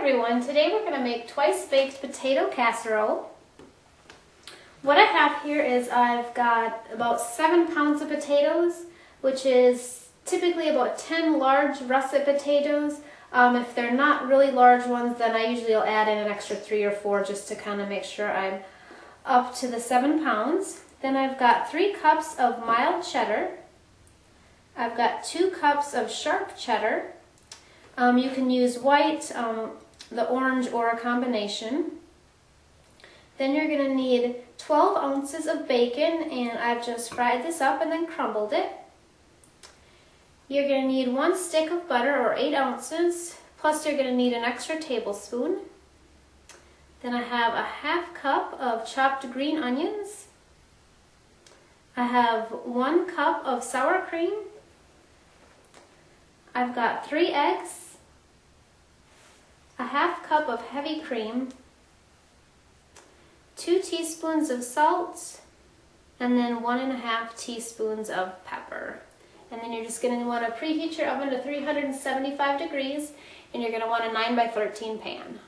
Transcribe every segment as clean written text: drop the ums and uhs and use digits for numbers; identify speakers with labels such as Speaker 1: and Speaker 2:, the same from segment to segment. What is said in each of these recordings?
Speaker 1: everyone, today we're going to make twice baked potato casserole. What I have here is I've got about 7 pounds of potatoes, which is typically about 10 large russet potatoes. If they're not really large ones, then I usually will add in an extra 3 or 4 just to kind of make sure I'm up to the 7 pounds. Then I've got 3 cups of mild cheddar. I've got 2 cups of sharp cheddar. You can use white, the orange, or a combination. Then you're going to need 12 ounces of bacon, and I've just fried this up and then crumbled it. You're going to need 1 stick of butter, or 8 ounces, plus you're going to need an extra tablespoon. Then I have a half cup of chopped green onions. I have 1 cup of sour cream. I've got 3 eggs, a half cup of heavy cream, 2 teaspoons of salt, and then 1.5 teaspoons of pepper. And then you're just going to want to preheat your oven to 375 degrees, and you're going to want a 9 by 13 pan.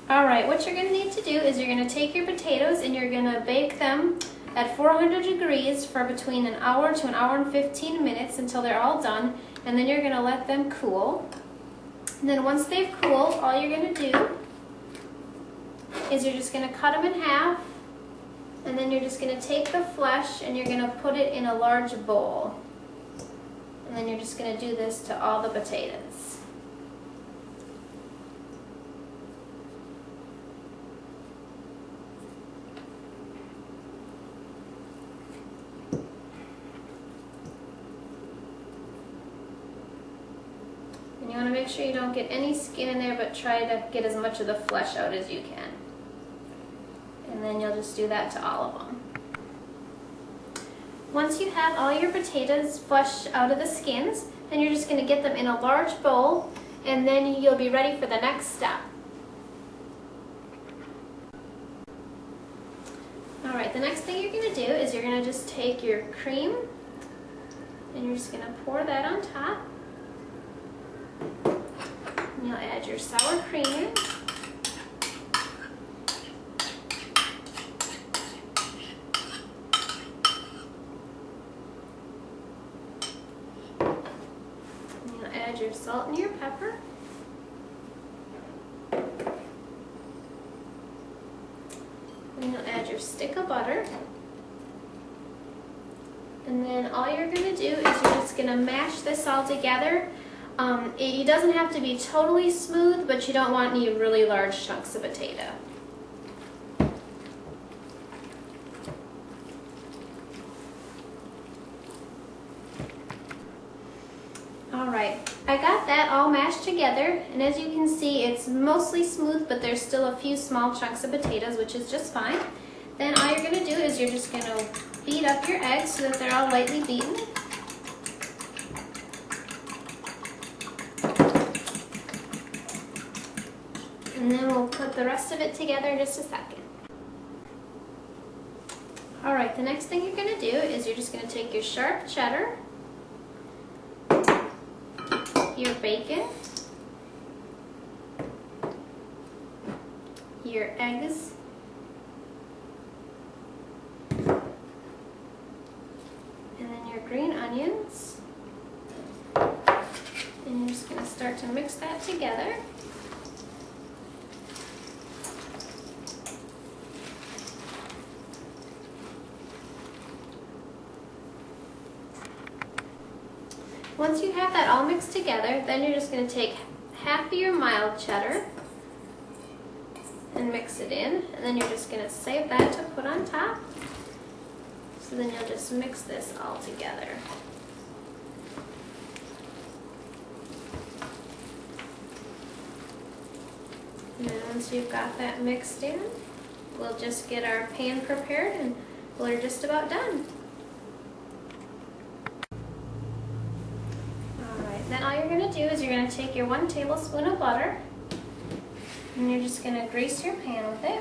Speaker 1: Alright, what you're going to need to do is you're going to take your potatoes and you're going to bake them at 400 degrees for between an hour to an hour and 15 minutes until they're all done, and then you're going to let them cool. And then once they've cooled, all you're going to do is you're just going to cut them in half, and then you're just going to take the flesh and you're going to put it in a large bowl. And then you're just going to do this to all the potatoes. You want to make sure you don't get any skin in there, but try to get as much of the flesh out as you can. And then you'll just do that to all of them. Once you have all your potatoes flushed out of the skins, then you're just going to get them in a large bowl, and then you'll be ready for the next step. Alright, the next thing you're going to do is you're going to just take your cream, and you're just going to pour that on top. And you'll add your sour cream in. And you'll add your salt and your pepper. And you'll add your stick of butter. And then all you're going to do is you're just going to mash this all together. It doesn't have to be totally smooth, but you don't want any really large chunks of potato. Alright, I got that all mashed together, and as you can see, it's mostly smooth, but there's still a few small chunks of potatoes, which is just fine. Then all you're going to do is you're just going to beat up your eggs so that they're all lightly beaten. And then we'll put the rest of it together in just a second. Alright, the next thing you're going to do is you're just going to take your sharp cheddar, your bacon, your eggs, and then your green onions, and you're just going to start to mix that together. Once you have that all mixed together, then you're just going to take half of your mild cheddar and mix it in, and then you're just going to save that to put on top. So then you'll just mix this all together. And then once you've got that mixed in, we'll just get our pan prepared and we're just about done. Then all you're going to do is you're going to take your 1 tablespoon of butter, and you're just going to grease your pan with it.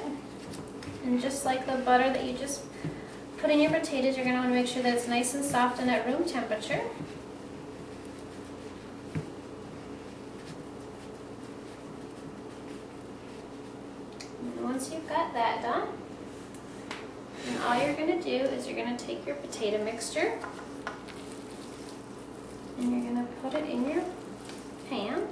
Speaker 1: And just like the butter that you just put in your potatoes, you're going to want to make sure that it's nice and soft and at room temperature. once you've got that done, and all you're going to do is you're going to take your potato mixture and you're going to put it in your pan.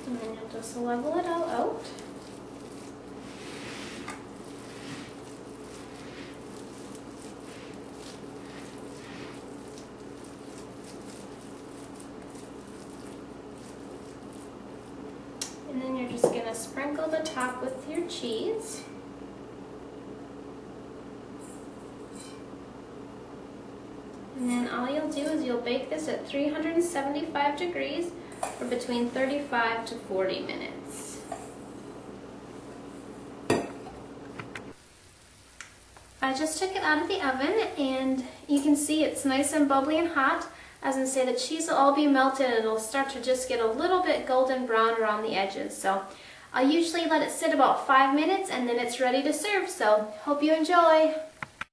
Speaker 1: And then you'll just level it all out. And then you're just going to sprinkle the top with your cheese. And then all you'll do is you'll bake this at 375 degrees for between 35 to 40 minutes. I just took it out of the oven and you can see it's nice and bubbly and hot. As I say, the cheese will all be melted and it'll start to just get a little bit golden brown around the edges. So I usually let it sit about 5 minutes and then it's ready to serve. So hope you enjoy.